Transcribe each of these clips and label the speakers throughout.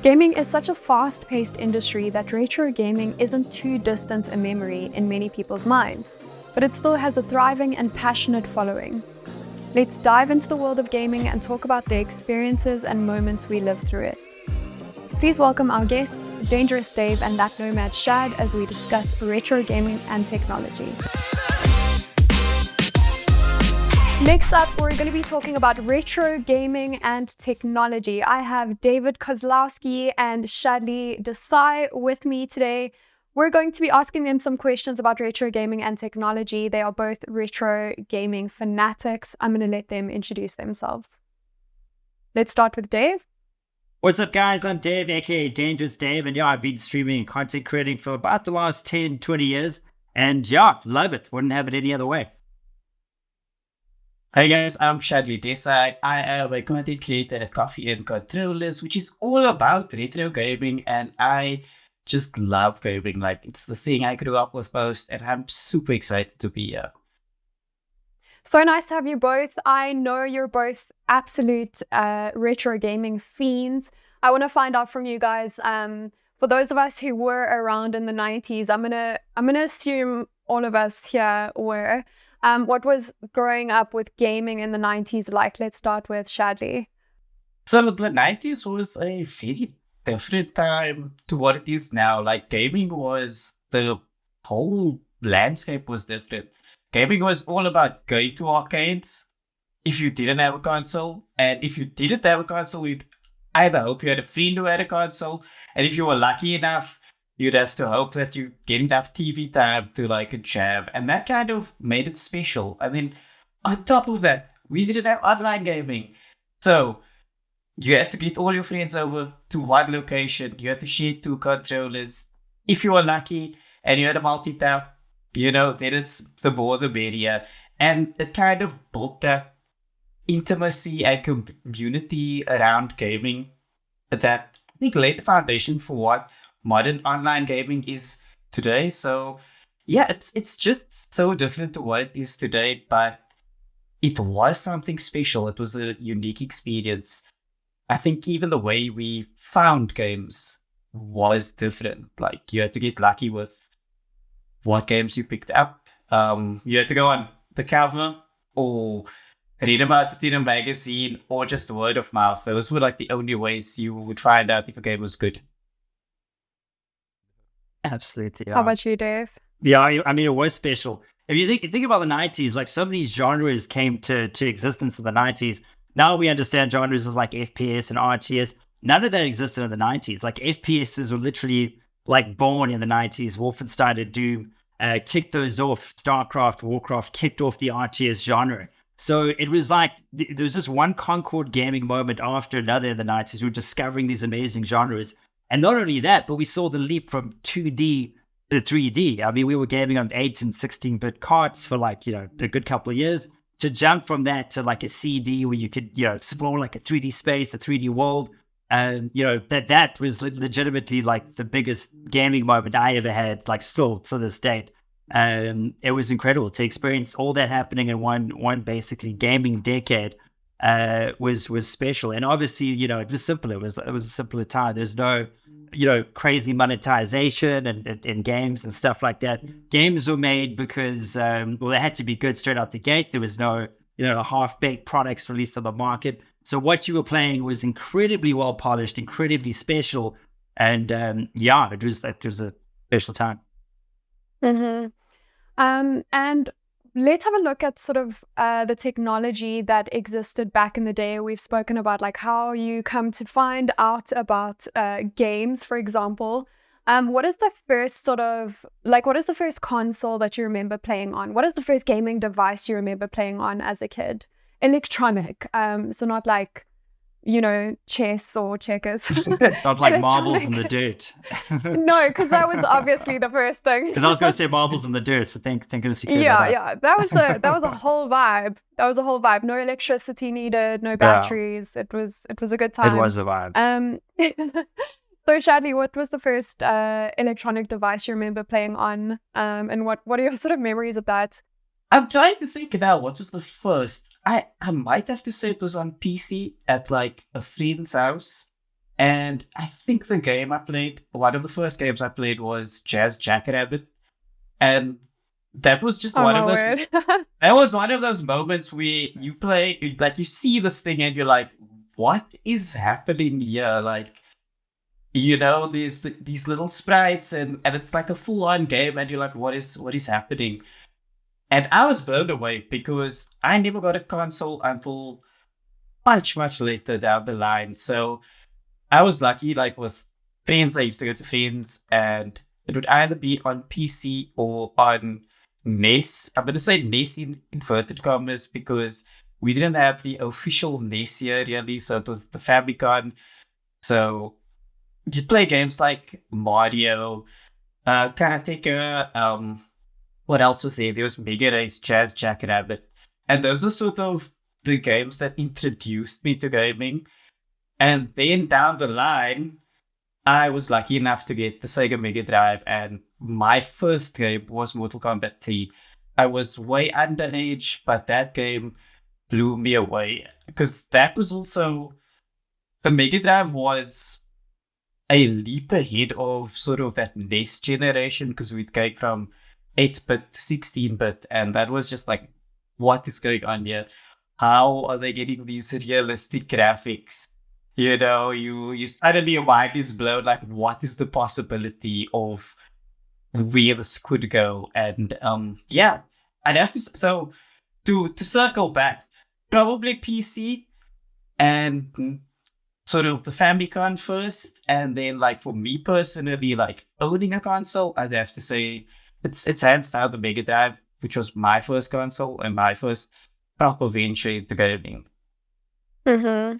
Speaker 1: Gaming is such a fast-paced industry that retro gaming isn't too distant a memory in many people's minds, but it still has a thriving and passionate following. Let's dive into the world of gaming and talk about the experiences and moments we live through it. Please welcome our guests, Dangerous Dave and that Nomad Shad, as we discuss retro gaming and technology. Next up, we're going to be talking about retro gaming and technology. I have David Kozlowski and Shadley Desai with me today. We're going to be asking them some questions about retro gaming and technology. They are both retro gaming fanatics. I'm going to let them introduce themselves. Let's start with Dave.
Speaker 2: What's up, guys? I'm Dave, aka Dangerous Dave, and I've been streaming and content creating for about the last 10, 20 years, and love it. Wouldn't have it any other way.
Speaker 3: Hi guys, I'm Shad Desai. I am a content creator at Coffee and Controllers, which is all about retro gaming, and I just love gaming. Like, it's the thing I grew up with most, and I'm super excited to be here.
Speaker 1: So nice to have you both. I know you're both absolute retro gaming fiends. I want to find out from you guys, for those of us who were around in the 90s, I'm gonna assume all of us here were. What was growing up with gaming in the 90s like? Let's start with Shadley.
Speaker 3: So the 90s was a very different time to what it is now. Like, gaming was, the whole landscape was different. Gaming was all about going to arcades if you didn't have a console. And if you didn't have a console, you'd either hope you had a friend who had a console. And if you were lucky enough, you'd have to hope that you get enough TV time to like a jam. And that kind of made it special. And then on top of that, we didn't have online gaming. So you had to get all your friends over to one location. You had to share 2 controllers. If you were lucky and you had a multi-tap, then it's the more the merrier. And it kind of built that intimacy and community around gaming that I think laid the foundation for what modern online gaming is today. So yeah, it's just so different to what it is today, but it was something special. It was a unique experience. I think even the way we found games was different. Like, you had to get lucky with what games you picked up. You had to go on the cover or read about it in a magazine or just word of mouth. Those were like the only ways you would find out if a game was good.
Speaker 2: Absolutely. Yeah.
Speaker 1: How about you, Dave?
Speaker 2: Yeah, I mean, it was special. If you think about the 90s, like some of these genres came to existence in the 90s. Now we understand genres as like FPS and RTS. None of that existed in the 90s. Like, FPSs were literally like born in the 90s. Wolfenstein and Doom kicked those off. StarCraft, Warcraft kicked off the RTS genre. So it was like there was just one Concord gaming moment after another in the 90s. We were discovering these amazing genres. And not only that, but we saw the leap from 2D to 3D. I mean, we were gaming on 8 and 16-bit carts for like, a good couple of years. To jump from that to like a CD where you could, explore like a 3D space, a 3D world. And, that was legitimately like the biggest gaming moment I ever had, like still to this date. It was incredible to experience all that happening in one basically gaming decade. Was special. And obviously, it was simpler. It was a simpler time. There's no, crazy monetization and games and stuff like that. Games were made because, they had to be good straight out the gate. There was no, half-baked products released on the market. So what you were playing was incredibly well polished, incredibly special. And it was a special time.
Speaker 1: Mm-hmm. And let's have a look at sort of the technology that existed back in the day. We've spoken about like how you come to find out about games, for example. What is the first console that you remember playing on? What is the first gaming device you remember playing on as a kid? Electronic, so not like, chess or checkers.
Speaker 2: Not like marbles in the dirt.
Speaker 1: No, because that was obviously the first thing.
Speaker 2: Because I was going to say marbles in the dirt, so thank goodness you cleared that up.
Speaker 1: That was a whole vibe. That was a whole vibe. No electricity needed, no batteries. It was a good time.
Speaker 2: It was a vibe.
Speaker 1: So Shadley, what was the first electronic device you remember playing on? And what are your sort of memories of that?
Speaker 3: I'm trying to think now, what was the first? I might have to say it was on PC at like a friend's house. And I think the game I played, one of the first games I played was Jazz Jackrabbit. And that was just
Speaker 1: Oh
Speaker 3: one
Speaker 1: my
Speaker 3: of those
Speaker 1: word.
Speaker 3: that was one of those moments where you play, like you see this thing and you're like, what is happening here? Like, these little sprites and it's like a full on game and you're like, what is happening? And I was blown away because I never got a console until much, much later down the line. So I was lucky, like with friends, I used to go to friends, and it would either be on PC or on NES. I'm going to say NES in inverted commas because we didn't have the official NES here really, so it was the Famicom. So you'd play games like Mario, Karateka, what else was there? There was Mega Race, Jazz Jackrabbit. And those are sort of the games that introduced me to gaming. And then down the line, I was lucky enough to get the Sega Mega Drive, and my first game was Mortal Kombat 3. I was way underage, but that game blew me away because that was also the Mega Drive was a leap ahead of sort of that next generation because we'd go from 8-bit to 16-bit, and that was just like, what is going on here? How are they getting these realistic graphics? You suddenly your mind is blown. Like, what is the possibility of where this could go? And yeah, I'd have to. So to circle back, probably PC and sort of the Famicom first, and then like for me personally, like owning a console, I'd have to say it's hands down the Mega Drive, which was my first console and my first proper venture into gaming.
Speaker 1: Mm-hmm.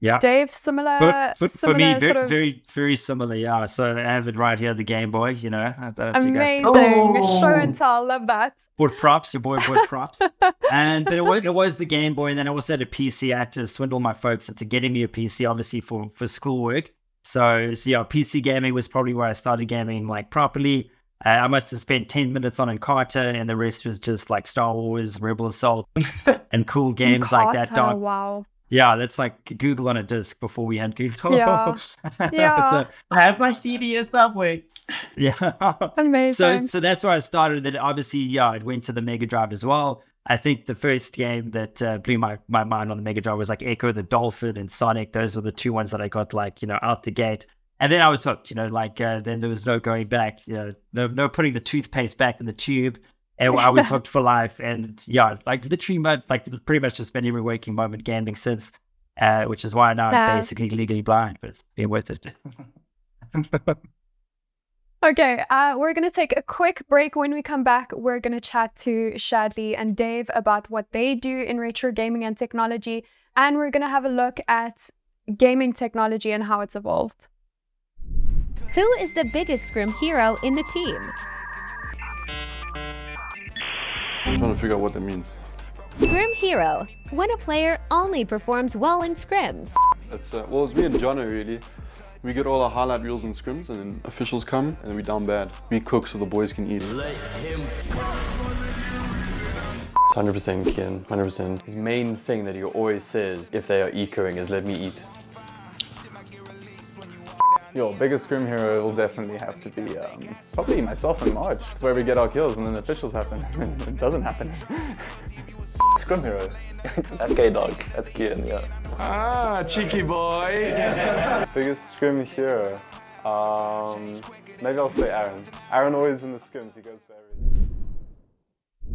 Speaker 2: Yeah.
Speaker 1: Dave,
Speaker 2: For me,
Speaker 1: similar
Speaker 2: very,
Speaker 1: sort of
Speaker 2: very, very similar. Yeah. So I have it right here, the Game Boy. I don't know if you guys can
Speaker 1: amazing show
Speaker 3: Oh,
Speaker 1: and tell. Love that.
Speaker 2: bought props. Your boy bought props. But it was the Game Boy, and then I also had a PC. I had to swindle my folks into getting me a PC, obviously for schoolwork. So yeah, PC gaming was probably where I started gaming like properly. I must have spent 10 minutes on Encarta, and the rest was just like Star Wars, Rebel Assault, and cool games like that.
Speaker 1: Carter, wow.
Speaker 2: Yeah, that's like Google on a disc before we had Google.
Speaker 1: Yeah. Yeah.
Speaker 2: So,
Speaker 3: I have my CD somewhere.
Speaker 2: yeah.
Speaker 1: Amazing.
Speaker 2: So that's where I started. Then obviously, yeah, it went to the Mega Drive as well. I think the first game that blew my mind on the Mega Drive was like Echo the Dolphin and Sonic. Those were the two ones that I got like, out the gate. And then I was hooked, then there was no going back, no putting the toothpaste back in the tube. And I was hooked for life. And yeah, like literally, pretty much just spent every waking moment gaming since, which is why now I'm basically legally blind, but it's been worth it.
Speaker 1: Okay, we're going to take a quick break. When we come back, we're going to chat to Shadley and Dave about what they do in retro gaming and technology. And we're going to have a look at gaming technology and how it's evolved.
Speaker 4: Who is the biggest scrim hero in the team?
Speaker 5: I'm trying to figure out what that means.
Speaker 4: Scrim hero, when a player only performs well in scrims.
Speaker 5: It's me and Jono really. We get all our highlight reels and scrims, and then officials come and we down bad. We cook so the boys can eat.
Speaker 6: It's 100% Kian, 100%. His main thing that he always says if they are ecoing is let me eat.
Speaker 7: Your biggest scrim hero will definitely have to be probably myself and Marge. It's where we get our kills and then the officials happen. It doesn't happen. Scrim hero.
Speaker 6: That gay dog, that's Kian, yeah.
Speaker 7: Ah, cheeky boy.
Speaker 6: Biggest scrim hero? Maybe I'll say Aaron. Aaron always in the scrims, he goes for everything.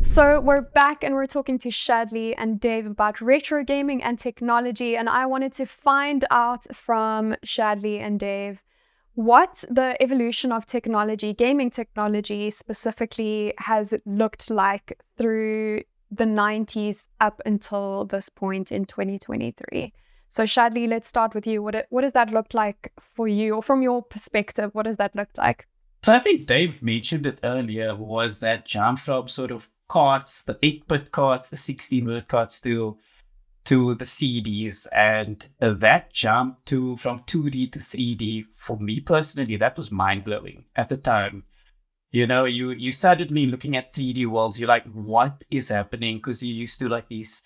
Speaker 1: So we're back and we're talking to Shadley and Dave about retro gaming and technology. And I wanted to find out from Shadley and Dave what the evolution of technology, gaming technology specifically, has looked like through the 90s up until this point in 2023. So Shadley, let's start with you. What does that look like for you, or from your perspective, what does that look like?
Speaker 3: So I think Dave mentioned it earlier, was that jump from sort of carts, the 8-bit carts, the 16-bit carts to the CDs, and that jump from 2D to 3D, for me personally, that was mind-blowing at the time. You suddenly looking at 3D worlds, you're like, what is happening? Because you used to like these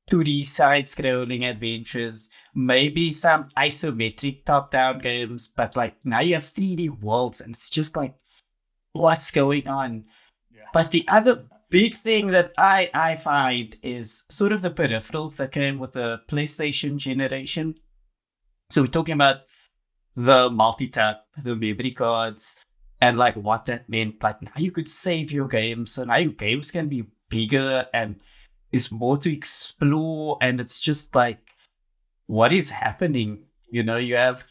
Speaker 3: 2D side-scrolling adventures, maybe some isometric top-down games, but like now you have 3D worlds, and it's just like, what's going on? But the other big thing that I find is sort of the peripherals that came with the PlayStation generation. So we're talking about the multi-tap, the memory cards, and like what that meant. Like now you could save your games, so now your games can be bigger and there's more to explore. And it's just like, what is happening? You know, you have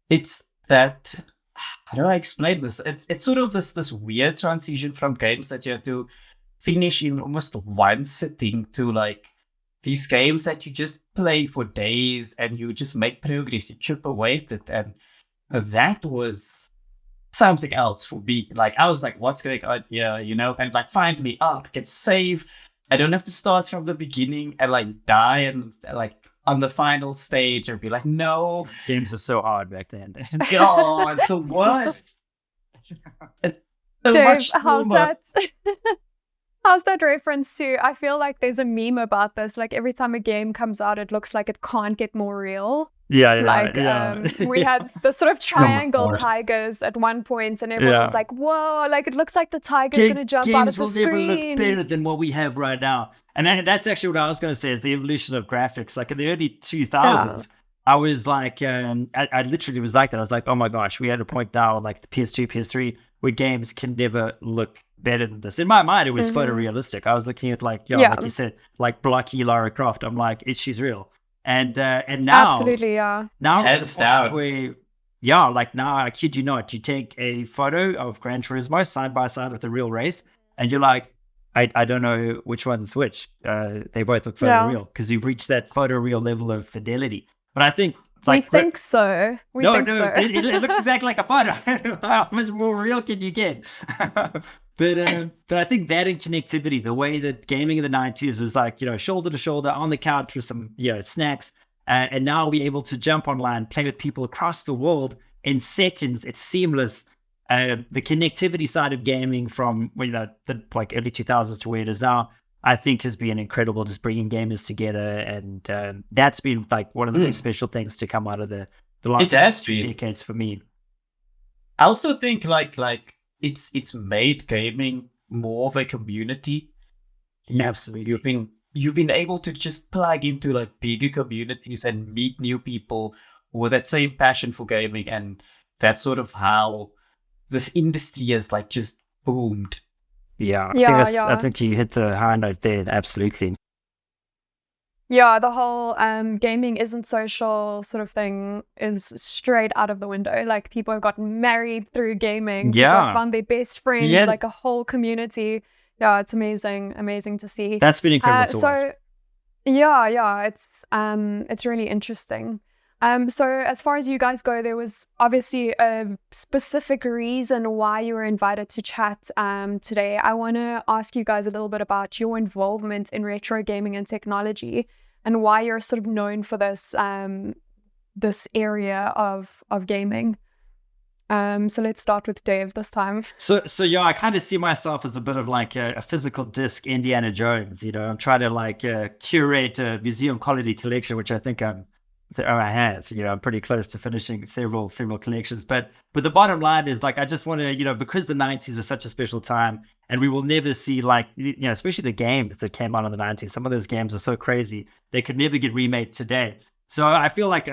Speaker 3: it's that how do I explain this? It's sort of this weird transition from games that you have to finish in almost one sitting to like these games that you just play for days and you just make progress, you chip away at it. And that was something else for me. Like I was like, what's going on here? You know, and like finally, I can save. I don't have to start from the beginning and like die and like on the final stage and be like, no.
Speaker 2: Games are so hard back then.
Speaker 3: God, it's the worst. It's so
Speaker 1: Dave,
Speaker 3: much
Speaker 1: how's
Speaker 3: trauma.
Speaker 1: that? How's that reference to? I feel like there's a meme about this. Like every time a game comes out, it looks like it can't get more real.
Speaker 2: Yeah,
Speaker 1: Like we had the sort of triangle
Speaker 3: Lord.
Speaker 1: tigers at one point, and everyone was
Speaker 2: Yeah.
Speaker 1: like, "Whoa!" Like it looks like the tiger's gonna jump out of
Speaker 2: games
Speaker 1: the
Speaker 2: will never look
Speaker 1: screen.
Speaker 2: better than what we have right now. And that's actually what I was going to say is the evolution of graphics. Like in the early 2000s, I was like, I literally was like that. I was like, oh my gosh, we had a point now, like the PS2, PS3, where games can never look better than this. In my mind, it was photorealistic. I was looking at like, like you said, like blocky Lara Croft. I'm like, she's real. And now,
Speaker 1: Absolutely, yeah.
Speaker 2: now
Speaker 3: Hands down.
Speaker 2: where, like now, I kid you not, you take a photo of Gran Turismo side by side with a real race, and you're like, I don't know which one's which. They both look photoreal because you've reached that photoreal level of fidelity. But I think like
Speaker 1: we think so. We think so.
Speaker 2: it looks exactly like a photo. How much more real can you get? But I think that and connectivity, the way that gaming in the 90s was like, shoulder to shoulder on the couch with some, snacks. And now we're able to jump online, play with people across the world in seconds. It's seamless. The connectivity side of gaming from, the like early 2000s to where it is now, I think has been incredible, just bringing gamers together. And that's been like one of the most special things to come out of the last few decades for me.
Speaker 3: I also think like it's made gaming more of a community.
Speaker 2: Absolutely.
Speaker 3: You've been able to just plug into like bigger communities and meet new people with that same passion for gaming, and that's sort of how this industry has like just boomed.
Speaker 2: Yeah,
Speaker 1: Yeah,
Speaker 2: I think you hit the high note there. Absolutely.
Speaker 1: Yeah, the whole gaming isn't social sort of thing is straight out of the window. Like people have gotten married through gaming. People have found their best friends, like a whole community. Yeah, it's amazing to see.
Speaker 2: That's been incredible.
Speaker 1: So yeah, it's really interesting. So as far as you guys go, there was obviously a specific reason why you were invited to chat today. I want to ask you guys a little bit about your involvement in retro gaming and technology and why you're sort of known for this this area of gaming. So let's start with Dave this time.
Speaker 2: So yeah, I kind of see myself as a bit of like a physical disc Indiana Jones. I'm trying to like curate a museum quality collection, which I think I have. I'm pretty close to finishing several collections. But the bottom line is like I just want to, because the 90s was such a special time, and we will never see like especially the games that came out in the 90s. Some of those games are so crazy they could never get remade today. So I feel like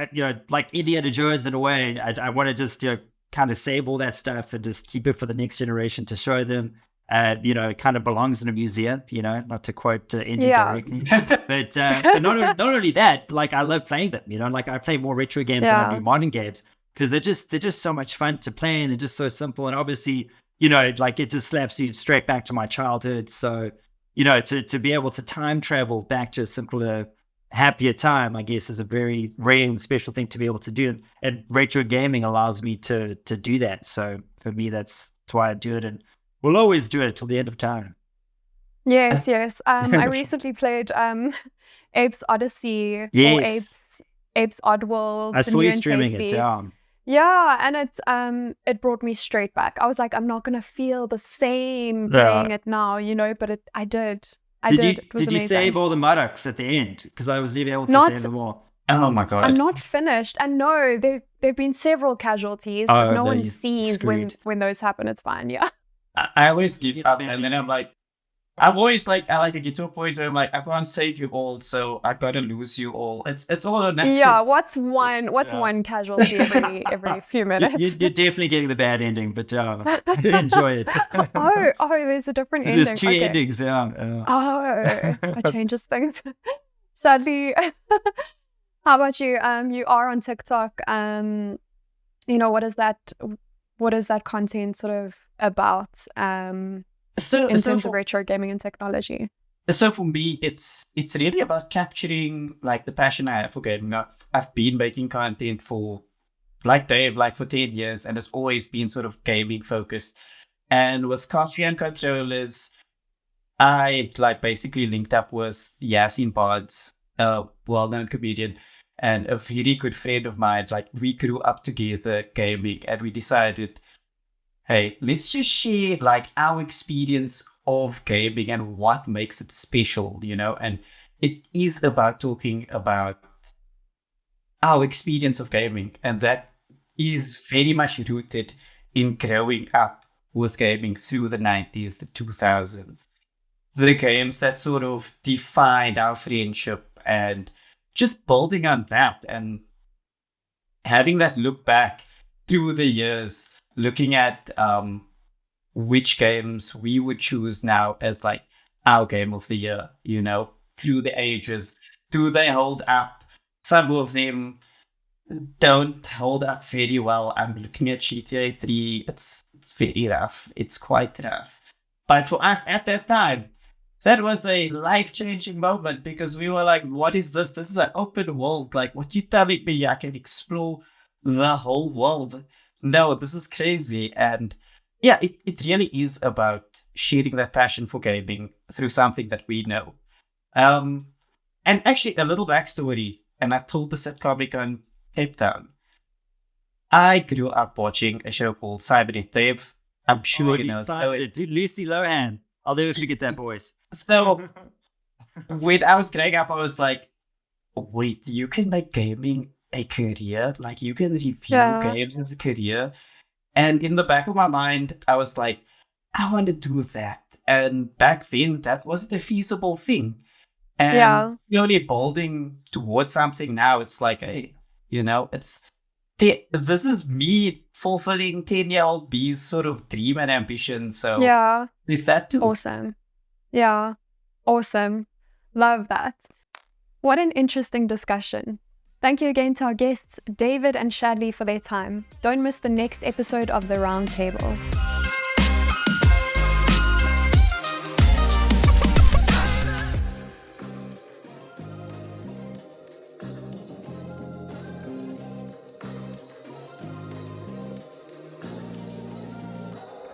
Speaker 2: like Indiana Jones in a way. I want to just kind of save all that stuff and just keep it for the next generation to show them. It kind of belongs in a museum, not to quote Indy directly. But not only that, like I love playing them, like I play more retro games than I do modern games because they're just so much fun to play and they're just so simple. And obviously, like it just slaps you straight back to my childhood. So, to be able to time travel back to a simpler, happier time, I guess, is a very rare and special thing to be able to do. And retro gaming allows me to do that. So for me, that's why I do it. And we'll always do it till the end of time.
Speaker 1: Yes. I recently played Apes Odyssey or Apes Oddworld.
Speaker 2: I saw you streaming it down.
Speaker 1: Yeah, and it brought me straight back. I was like, I'm not gonna feel the same playing it now, but I did. I did. It was
Speaker 2: Did you
Speaker 1: amazing.
Speaker 2: save all the Muddocks at the end? Because I was never able to
Speaker 1: Not-
Speaker 2: save them all.
Speaker 3: Oh my god.
Speaker 1: I'm not finished. And no, there've been several casualties,
Speaker 2: Oh,
Speaker 1: but no
Speaker 2: then
Speaker 1: one
Speaker 2: you're
Speaker 1: sees
Speaker 2: screwed.
Speaker 1: when those happen. It's fine. Yeah.
Speaker 3: I always give up, and then I'm like, I'm always like, I get to a point where I'm like, I can't save you all, so I gotta lose you all. It's all a natural.
Speaker 1: Yeah. What's one casualty every few minutes?
Speaker 2: You're definitely getting the bad ending, but enjoy it.
Speaker 1: oh, there's a different ending.
Speaker 2: There's two
Speaker 1: Okay.
Speaker 2: endings. Yeah.
Speaker 1: Oh, that changes things. Sadly, how about you? You are on TikTok. What is that content sort of about? In terms of retro gaming and technology.
Speaker 3: So for me, it's really about capturing like the passion I have for gaming. I've been making content for like Dave, like for 10 years, and it's always been sort of gaming focused. And with coffee and controllers, I like basically linked up with Yasin Pods, a well-known comedian, and a very good friend of mine. Like we grew up together gaming, and we decided, hey, let's just share like our experience of gaming and what makes it special, and it is about talking about our experience of gaming, and that is very much rooted in growing up with gaming through the 90s, the 2000s, the games that sort of defined our friendship, and just building on that and having that look back through the years, looking at which games we would choose now as like our game of the year, through the ages. Do they hold up? Some of them don't hold up very well. I'm looking at GTA 3. It's very rough. It's quite rough. But for us at that time, that was a life-changing moment because we were like, what is this? This is an open world. Like, what you telling me? I can explore the whole world. No, this is crazy. And yeah, it really is about sharing that passion for gaming through something that we know. And actually, a little backstory, and I've told this at Comic-Con Cape Town. I grew up watching a show called Cybernet Dave. I'm sure you know.
Speaker 2: Lucy Lohan. I'll never forget that voice.
Speaker 3: So when I was growing up, I was like, wait, you can make gaming a career? Like you can review games as a career? And in the back of my mind, I was like, I want to do that. And back then, that wasn't a feasible thing. And slowly building towards something now, it's like, hey, this is me fulfilling 10-year-old B's sort of dream and ambition. So there's that too.
Speaker 1: Awesome. Yeah. Awesome. Love that. What an interesting discussion. Thank you again to our guests, David and Shadley, for their time. Don't miss the next episode of The Round Table.